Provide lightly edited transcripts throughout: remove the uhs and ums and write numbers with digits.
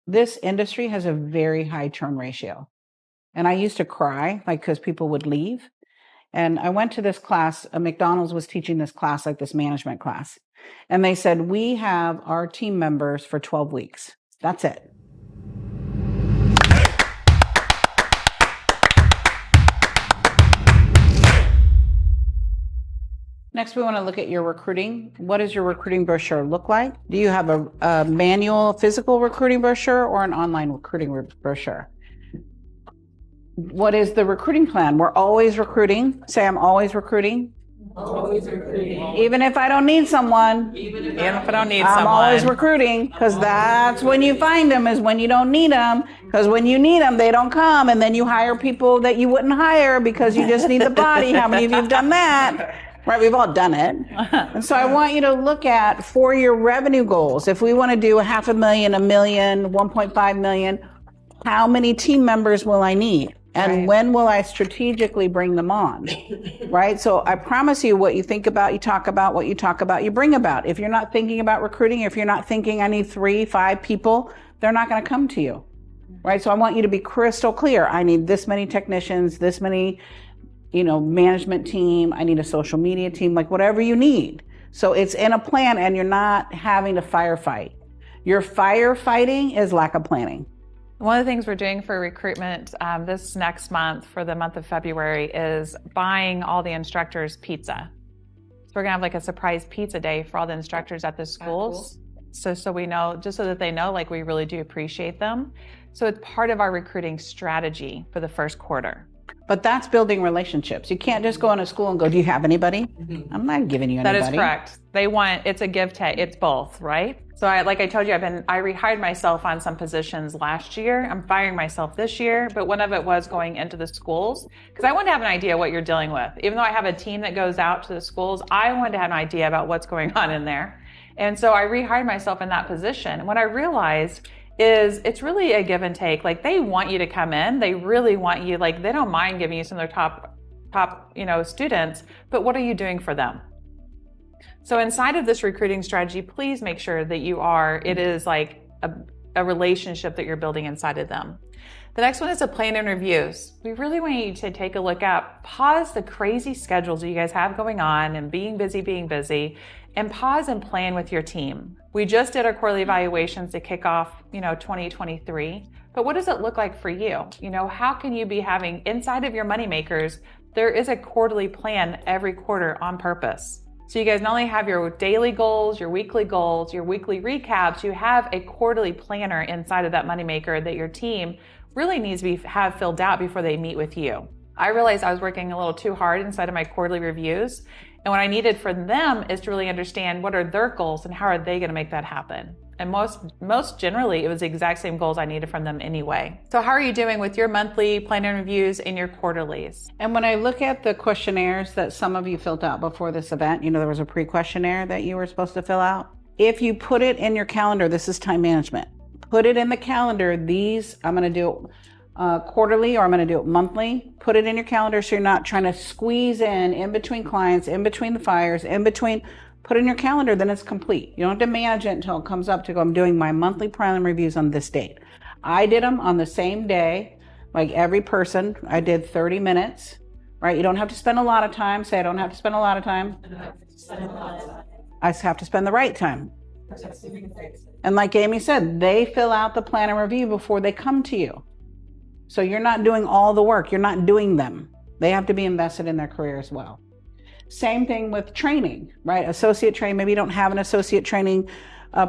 This industry has a very high turn ratio. And I used to cry, like, because people would leave. And I went to this class, McDonald's was teaching this class, like this management class. And they said, we have our team members for 12 weeks. That's it. Next, we want to look at your recruiting. What does your recruiting brochure look like? Do you have a manual physical recruiting brochure or an online recruiting brochure? What is the recruiting plan? We're always recruiting. Say, I'm always recruiting. Always recruiting. Even if I don't need someone. Even if I don't need I'm someone. always recruiting, because that's when you find them, is when you don't need them. Because when you need them, they don't come. And then you hire people that you wouldn't hire because you just need the body. How many of you have done that? Right, we've all done it. And so I want you to look at 4-year revenue goals. If we want to do $500,000, $1 million, 1.5 million, how many team members will I need? And when will I strategically bring them on? Right? So I promise you, what you think about, you talk about. What you talk about, you bring about. If you're not thinking about recruiting, if you're not thinking I need 3, 5 people, they're not going to come to you. Right? So I want you to be crystal clear. I need this many technicians, this many, management team. I need a social media team, like whatever you need. So it's in a plan, and you're not having to firefight. Your firefighting is lack of planning. One of the things we're doing for recruitment this next month, for the month of February, is buying all the instructors pizza. So we're gonna have like a surprise pizza day for all the instructors at the schools. Cool. So we know, just so that they know, like, we really do appreciate them. So it's part of our recruiting strategy for the first quarter. But that's building relationships. You can't just go into school and go, do you have anybody? I'm not giving you anybody. That is correct. It's a give take. It's both, right? So like I told you, I rehired myself on some positions last year. I'm firing myself this year, but one of it was going into the schools, because I want to have an idea what you're dealing with. Even though I have a team that goes out to the schools, I want to have an idea about what's going on in there. And so I rehired myself in that position. And what I realized is it's really a give and take. Like, they want you to come in. They really want you, like, they don't mind giving you some of their top students, but what are you doing for them? So inside of this recruiting strategy, please make sure that it is like a relationship that you're building inside of them. The next one is a plan and reviews. We really want you to take a look at, pause the crazy schedules that you guys have going on and being busy, and pause and plan with your team. We just did our quarterly evaluations to kick off, 2023. But what does it look like for you? How can you be having, inside of your money makers, there is a quarterly plan every quarter on purpose. So you guys not only have your daily goals, your weekly recaps, you have a quarterly planner inside of that moneymaker that your team really needs to have filled out before they meet with you. I realized I was working a little too hard inside of my quarterly reviews. And what I needed for them is to really understand what are their goals and how are they going to make that happen. And most generally, it was the exact same goals I needed from them anyway. So how are you doing with your monthly planner reviews and your quarterlies? And when I look at the questionnaires that some of you filled out before this event, there was a pre-questionnaire that you were supposed to fill out. If you put it in your calendar, this is time management. Put it in the calendar. I'm going to do it quarterly, or I'm going to do it monthly. Put it in your calendar so you're not trying to squeeze in between clients, in between the fires, put it in your calendar, then it's complete. You don't have to manage it until it comes up to go, I'm doing my monthly plan reviews on this date. I did them on the same day, like every person. I did 30 minutes, right? You don't have to spend a lot of time. Say, I don't have to spend a lot of time. I have to spend the right time. And like Amy said, they fill out the plan and review before they come to you. So you're not doing all the work. You're not doing them. They have to be invested in their career as well. Same thing with training, right? Associate training. Maybe you don't have an associate training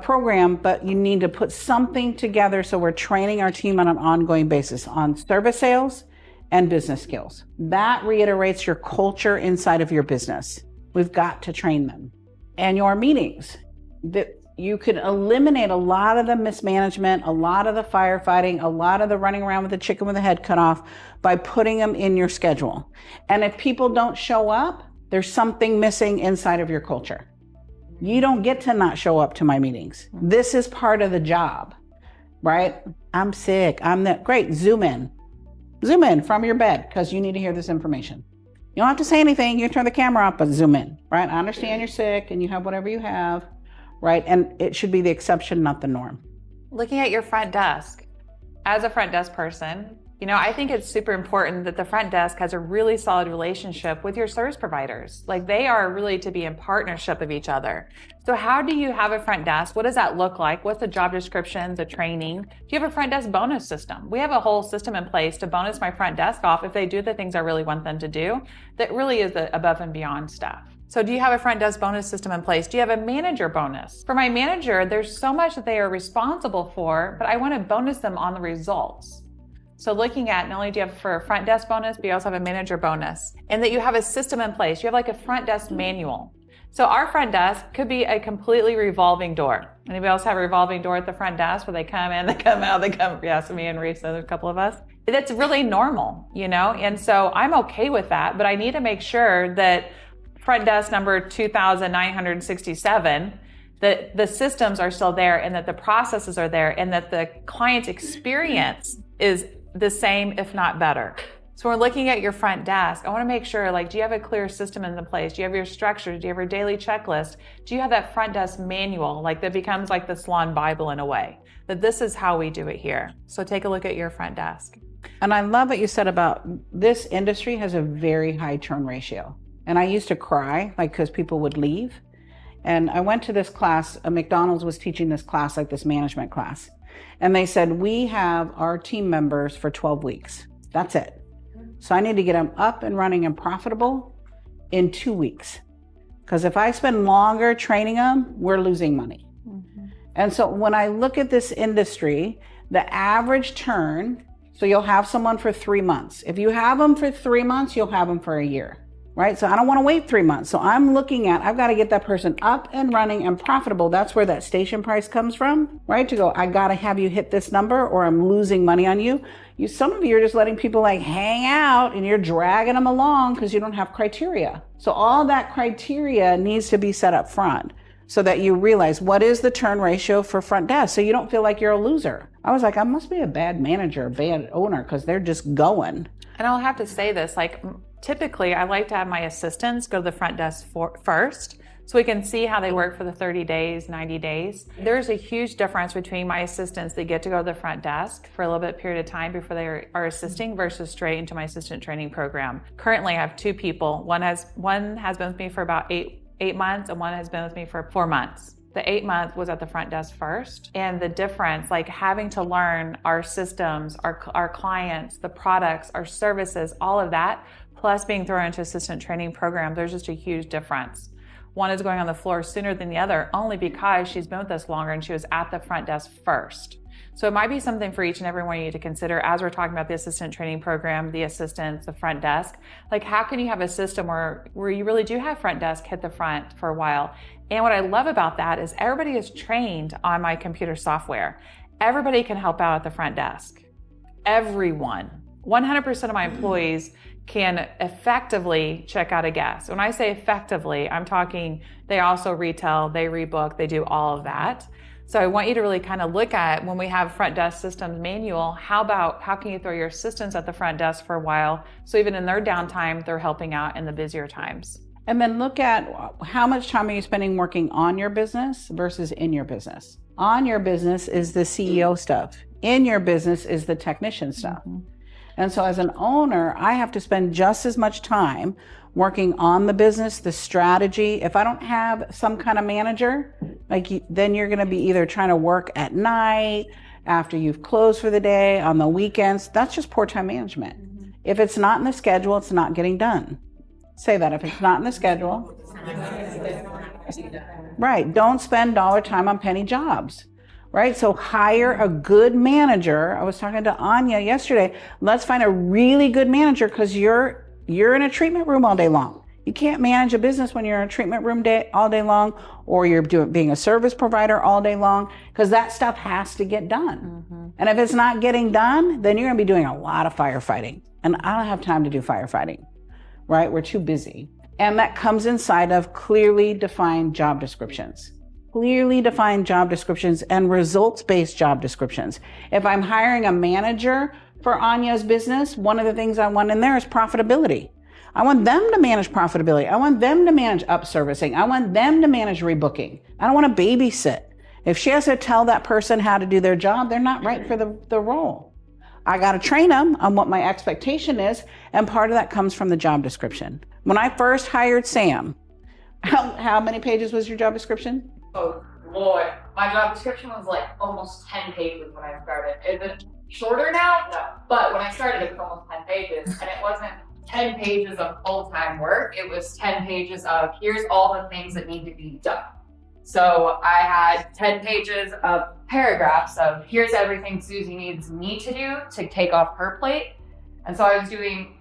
program, but you need to put something together so we're training our team on an ongoing basis on service sales and business skills. That reiterates your culture inside of your business. We've got to train them. And your meetings, that you could eliminate a lot of the mismanagement, a lot of the firefighting, a lot of the running around with the chicken with the head cut off by putting them in your schedule. And if people don't show up, there's something missing inside of your culture. You don't get to not show up to my meetings. This is part of the job, right? I'm sick. Great. Zoom in from your bed because you need to hear this information. You don't have to say anything. You can turn the camera off, but zoom in, right? I understand you're sick and you have whatever you have, right? And it should be the exception, not the norm. Looking at your front desk, as a front desk person, I think it's super important that the front desk has a really solid relationship with your service providers. Like, they are really to be in partnership of each other. So how do you have a front desk? What does that look like? What's the job description, the training? Do you have a front desk bonus system? We have a whole system in place to bonus my front desk off if they do the things I really want them to do. That really is the above and beyond stuff. So do you have a front desk bonus system in place? Do you have a manager bonus? For my manager, there's so much that they are responsible for, but I want to bonus them on the results. So looking at, not only do you have for a front desk bonus, but you also have a manager bonus, and that you have a system in place. You have like a front desk manual. So our front desk could be a completely revolving door. Anybody else have a revolving door at the front desk where they come in, they come out, they come, yes, me and Reese, there's a couple of us. That's really normal, And so I'm okay with that, but I need to make sure that front desk number 2,967, that the systems are still there and that the processes are there and that the client's experience is the same, if not better. So we're looking at your front desk. I want to make sure, do you have a clear system in the place? Do you have your structures? Do you have your daily checklist? Do you have that front desk manual, that becomes like the Salon Bible in a way, that this is how we do it here? So take a look at your front desk. And I love what you said about this industry has a very high turn ratio. And I used to cry, because people would leave. And I went to this class, McDonald's was teaching this class, this management class. And they said, we have our team members for 12 weeks. That's it. So I need to get them up and running and profitable in 2 weeks. Because if I spend longer training them, we're losing money. Mm-hmm. And so when I look at this industry, the average turn, so you'll have someone for 3 months. If you have them for 3 months, you'll have them for a year. Right? So I don't want to wait 3 months. So I'm looking at, I've got to get that person up and running and profitable. That's where that station price comes from, right? To go, I got to have you hit this number or I'm losing money on you. Some of you are just letting people hang out and you're dragging them along because you don't have criteria. So all that criteria needs to be set up front so that you realize what is the turn ratio for front desk. So you don't feel like you're a loser. I was like, I must be a bad manager, a bad owner, because they're just going. And I'll have to say this, typically, I like to have my assistants go to the front desk first so we can see how they work for the 30 days, 90 days. There's a huge difference between my assistants that get to go to the front desk for a little bit period of time before they are assisting versus straight into my assistant training program. Currently, I have 2 people. One has been with me for about eight months and one has been with me for 4 months. The 8 month was at the front desk first. And the difference, having to learn our systems, our clients, the products, our services, all of that, plus being thrown into assistant training program, there's just a huge difference. One is going on the floor sooner than the other only because she's been with us longer and she was at the front desk first. So it might be something for each and every one of you to consider as we're talking about the assistant training program, the assistants, the front desk. How can you have a system where you really do have front desk hit the front for a while? And what I love about that is everybody is trained on my computer software. Everybody can help out at the front desk. Everyone. 100% of my employees can effectively check out a guest. When I say effectively, I'm talking they also retail, they rebook, they do all of that. So I want you to really kind of look at, when we have front desk systems manual, how can you throw your assistants at the front desk for a while so even in their downtime, they're helping out in the busier times. And then look at how much time are you spending working on your business versus in your business. On your business is the CEO stuff. In your business is the technician stuff. Mm-hmm. And so as an owner, I have to spend just as much time working on the business, the strategy. If I don't have some kind of manager, then you're going to be either trying to work at night, after you've closed for the day, on the weekends. That's just poor time management. Mm-hmm. If it's not in the schedule, it's not getting done. Say that. If it's not in the schedule. Right. Don't spend dollar time on penny jobs. Right? So hire a good manager. I was talking to Anya yesterday. Let's find a really good manager because you're in a treatment room all day long. You can't manage a business when you're in a treatment room all day long, or you're being a service provider all day long, because that stuff has to get done. Mm-hmm. And if it's not getting done, then you're going to be doing a lot of firefighting. And I don't have time to do firefighting. Right? We're too busy. And that comes inside of clearly defined job descriptions. Clearly defined job descriptions and results-based job descriptions. If I'm hiring a manager for Anya's business, one of the things I want in there is profitability. I want them to manage profitability. I want them to manage up servicing. I want them to manage rebooking. I don't want to babysit. If she has to tell that person how to do their job, they're not right for the role. I got to train them on what my expectation is, and part of that comes from the job description. When I first hired Sam, how many pages was your job description? Oh Lord, my job description was like almost 10 pages when I started. Is it shorter now? No, but when I started it was almost 10 pages, and it wasn't 10 pages of full-time work. It was 10 pages of here's all the things that need to be done. So I had 10 pages of paragraphs of here's everything Susie needs me to do to take off her plate. And so I was doing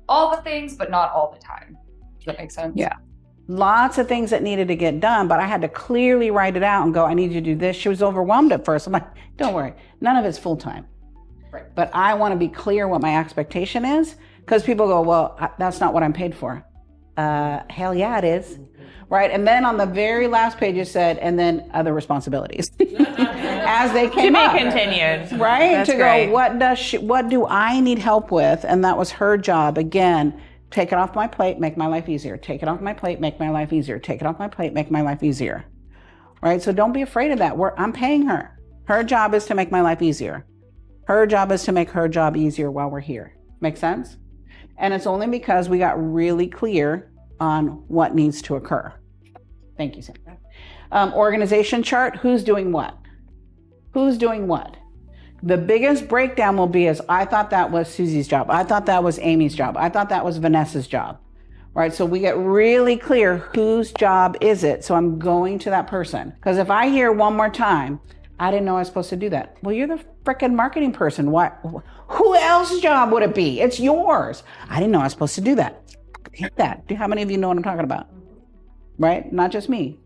all the things, but not all the time. Does that make sense? Yeah. Lots of things that needed to get done, but I had to clearly write it out and go, I need you to do this. She was overwhelmed at first. I'm like, don't worry, none of it's full-time. Right. But I want to be clear what my expectation is, because people go, well, that's not what I'm paid for. Hell yeah, it is. Right. And then on the very last page, it said, and then other responsibilities as they came To up. be continued. Right. That's to great. go, what do I need help with? And that was her job. Again, take it off my plate, make my life easier. Take it off my plate, make my life easier. Take it off my plate, make my life easier. Right. So don't be afraid of that. I'm paying her. Her job is to make my life easier. Her job is to make her job easier while we're here. Make sense? And it's only because we got really clear on what needs to occur. Thank you, Sam. Organization chart, who's doing what? Who's doing what? The biggest breakdown will be is, I thought that was Susie's job. I thought that was Amy's job. I thought that was Vanessa's job. Right? So we get really clear whose job is it. So I'm going to that person. Because if I hear one more time, I didn't know I was supposed to do that. Well, you're the frickin' marketing person. Why? Who else's job would it be? It's yours. I didn't know I was supposed to do that. Hit that. How many of you know what I'm talking about? Right? Not just me.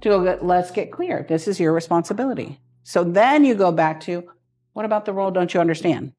Let's get clear. This is your responsibility. So then you go back to, what about the role don't you understand?